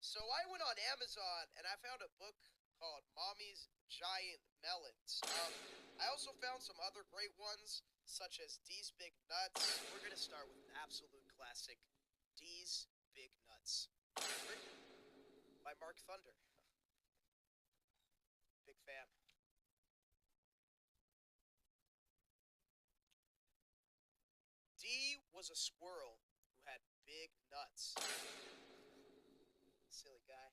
So I went on Amazon and I found a book called Mommy's Giant Melons. I also found some other great ones, such as D's Big Nuts. We're gonna start with an absolute classic, D's Big Nuts, written by Mark Thunder. Big fan. D was a squirrel who had big nuts. Silly guy.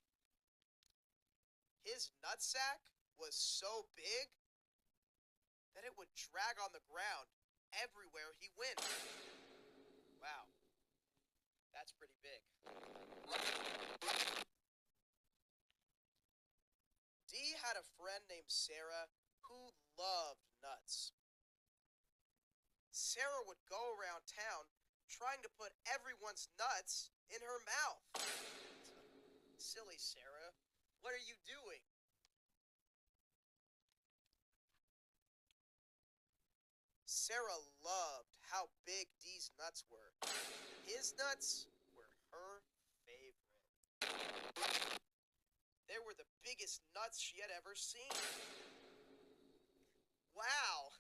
His nutsack was so big that it would drag on the ground everywhere he went. Wow, that's pretty big. Dee had a friend named Sarah who loved nuts. Sarah would go around town trying to put everyone's nuts in her mouth. Silly Sarah, what are you doing? Sarah loved how big Dee's nuts were. His nuts were her favorite. They were the biggest nuts she had ever seen. Wow!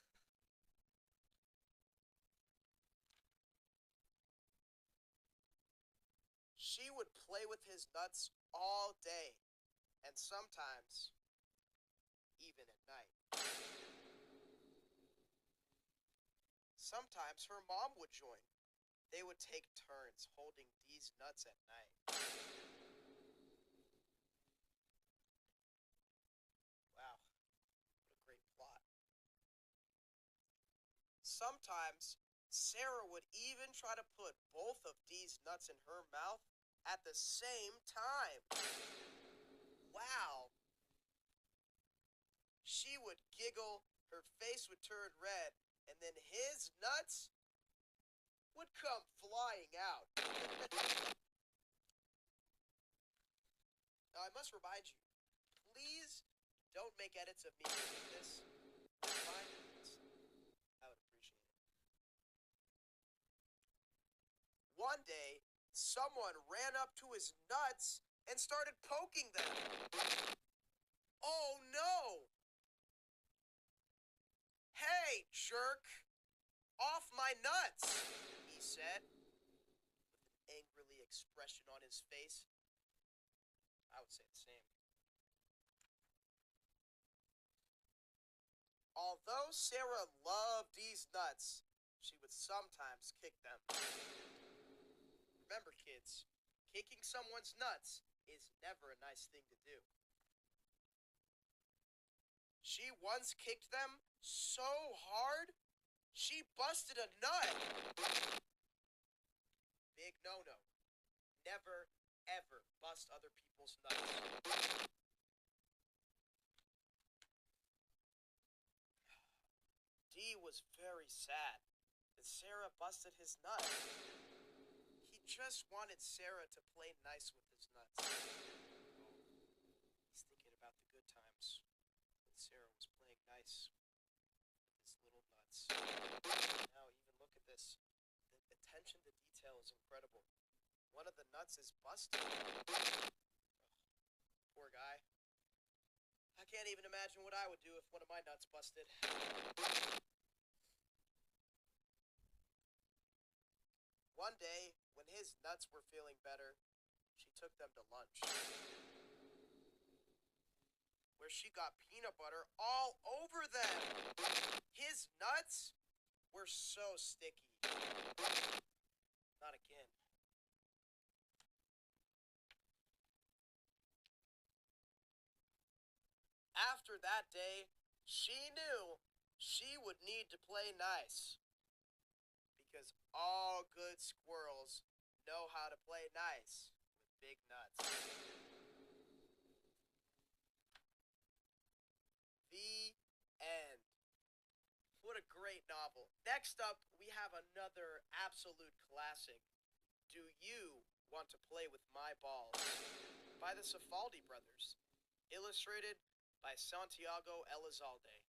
She would play with his nuts all day, and sometimes even at night. Sometimes her mom would join. They would take turns holding Dee's nuts at night. Wow, what a great plot. Sometimes Sarah would even try to put both of Dee's nuts in her mouth at the same time. Wow. She would giggle, her face would turn red, and then his nuts would come flying out. Now, I must remind you, please don't make edits of me doing this with my nuts. I would appreciate it. One day, someone ran up to his nuts and started poking them. Oh no! Hey, jerk! Off my nuts! He said, with an angrily expression on his face. I would say the same. Although Sarah loved these nuts, she would sometimes kick them. Remember, kids, kicking someone's nuts is never a nice thing to do. She once kicked them so hard, she busted a nut. Big no-no. Never, ever bust other people's nuts. Dee was very sad that Sarah busted his nut. He just wanted Sarah to play nice with his nuts. He's thinking about the good times when Sarah was playing nice with his little nuts. Now, even look at this. The attention to detail is incredible. One of the nuts is busted. Ugh, poor guy. I can't even imagine what I would do if one of my nuts busted. One day, when his nuts were feeling better, she took them to lunch, where she got peanut butter all over them. His nuts were so sticky. Not again. After that day, she knew she would need to play nice. Because all good squirrels know how to play nice with big nuts. The end. What a great novel. Next up, we have another absolute classic. Do You Want to Play with My Balls? By the Cifaldi brothers. Illustrated by Santiago Elizalde.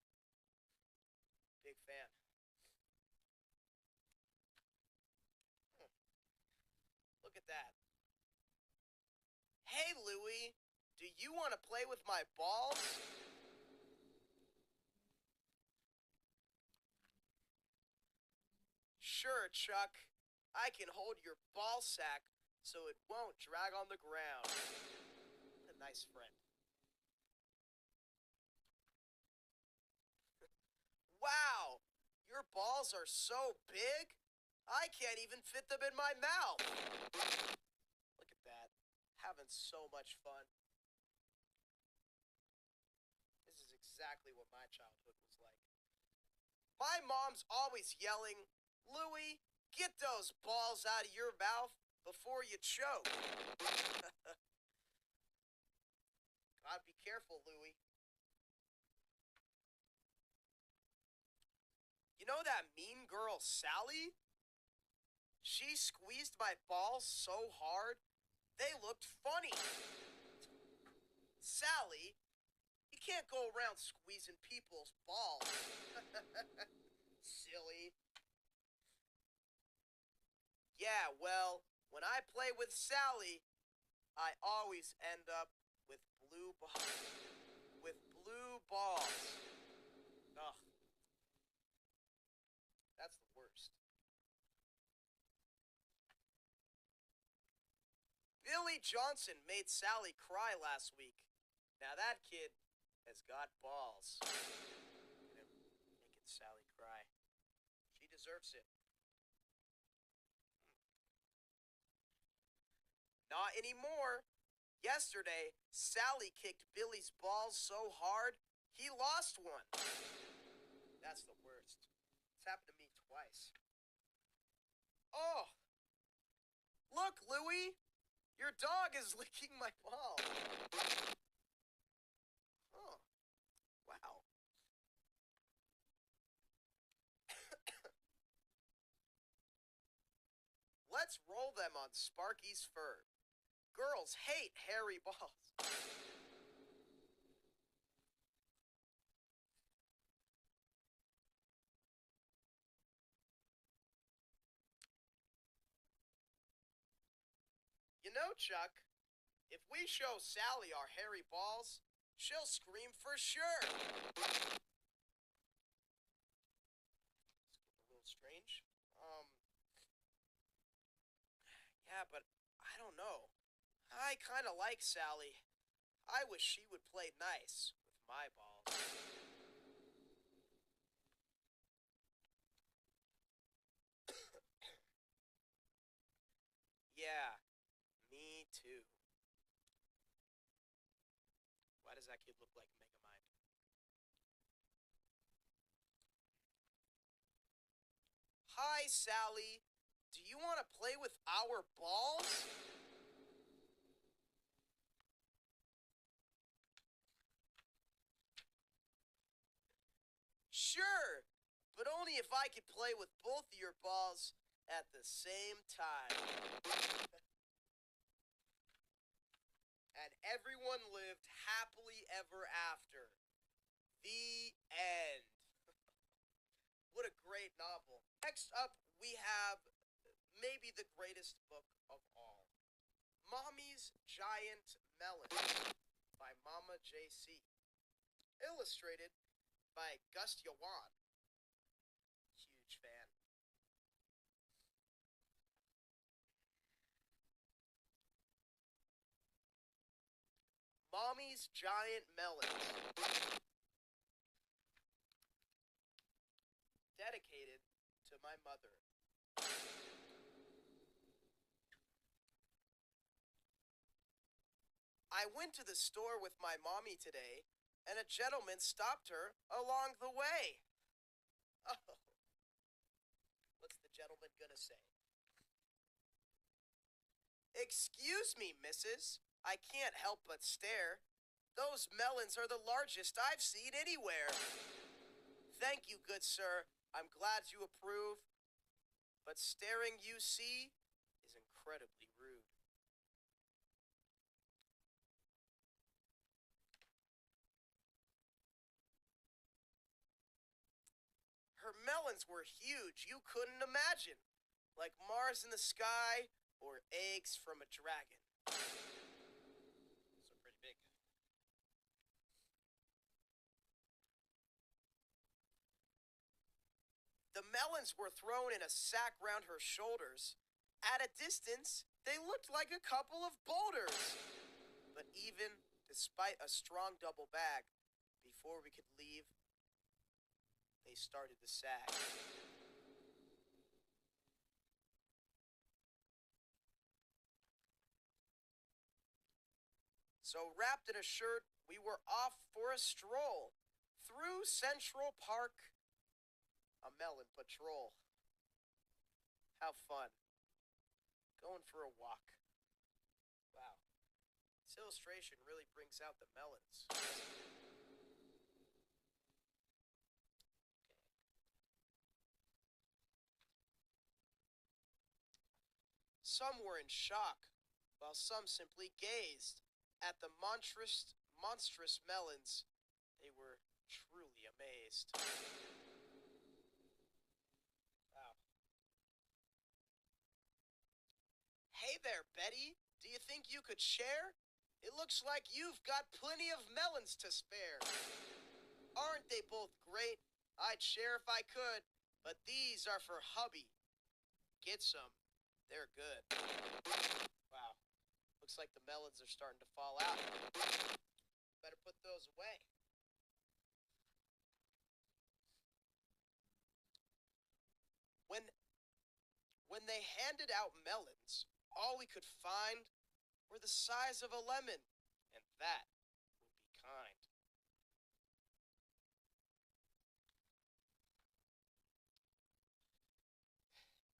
Big fan. Look at that. Hey, Louie, do you want to play with my balls? Sure, Chuck. I can hold your ball sack so it won't drag on the ground. A nice friend. Wow, your balls are so big, I can't even fit them in my mouth. Look at that. Having so much fun. This is exactly what my childhood was like. My mom's always yelling, Louie, get those balls out of your mouth before you choke. Gotta be careful, Louie. You know that mean girl, Sally? She squeezed my balls so hard, they looked funny. Sally, you can't go around squeezing people's balls. Silly. Yeah, well, when I play with Sally, I always end up with blue balls. With blue balls. Ugh. That's the worst. Billy Johnson made Sally cry last week. Now that kid has got balls. Making Sally cry. She deserves it. Not anymore. Yesterday, Sally kicked Billy's balls so hard, he lost one. That's the worst. It's happened to me twice. Oh! Look, Louie! Your dog is licking my ball. Oh, wow. Let's roll them on Sparky's fur. Girls hate hairy balls. You know, Chuck, if we show Sally our hairy balls, she'll scream for sure. It's a little strange. Yeah, but I don't know. I kind of like Sally. I wish she would play nice with my balls. Yeah, me too. Why does that kid look like Megamind? Hi, Sally. Do you want to play with our balls? Sure, but only if I could play with both of your balls at the same time. And everyone lived happily ever after. The end. What a great novel. Next up, we have maybe the greatest book of all. Mommy's Giant Melons by Mama J.C. Illustrated by Gus Yawan. Huge fan. Mommy's Giant Melons. Dedicated to my mother. I went to the store with my mommy today, and a gentleman stopped her along the way. Oh, what's the gentleman gonna say? Excuse me, missus. I can't help but stare. Those melons are the largest I've seen anywhere. Thank you, good sir. I'm glad you approve. But staring you see is incredibly rude. Her melons were huge, you couldn't imagine. Like Mars in the sky or eggs from a dragon. The melons were thrown in a sack round her shoulders. At a distance, they looked like a couple of boulders. But even despite a strong double bag, before we could leave, they started to sag. So wrapped in a shirt, we were off for a stroll through Central Park, a melon patrol. How fun. Going for a walk. Wow. This illustration really brings out the melons. Some were in shock, while some simply gazed at the monstrous melons. They were truly amazed. Wow. Hey there, Betty. Do you think you could share? It looks like you've got plenty of melons to spare. Aren't they both great? I'd share if I could, but these are for hubby. Get some. They're good. Wow. Looks like the melons are starting to fall out. Better put those away. When when they handed out melons, all we could find were the size of a lemon, and that would be kind.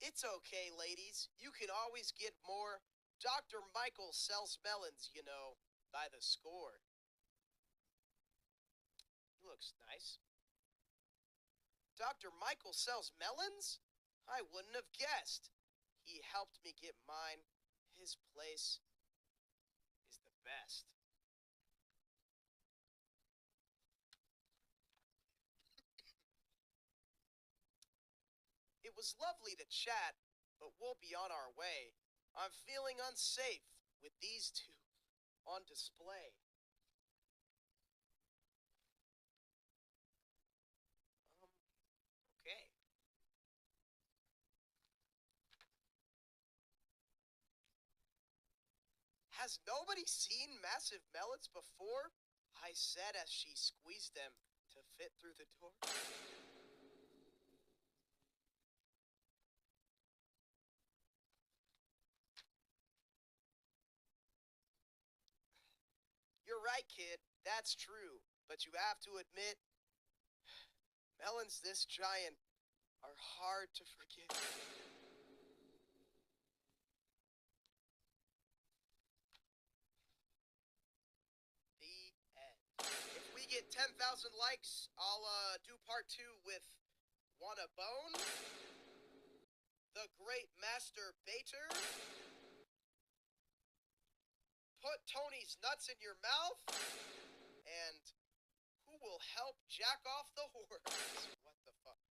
It's okay, ladies. You can always get more. Dr. Michael sells melons, you know, by the score. He looks nice. Dr. Michael sells melons? I wouldn't have guessed. He helped me get mine. His place is the best. It was lovely to chat, but we'll be on our way. I'm feeling unsafe with these two on display. Okay. Has nobody seen massive melons before? I said as she squeezed them to fit through the door. You're right, kid. That's true. But you have to admit, melons this giant are hard to forget. The end. If we get 10,000 likes, I'll do part 2 with Want a Bone? The Great Master Baiter? Put Tony's nuts in your mouth? And who will help jack off the horse? What the fuck?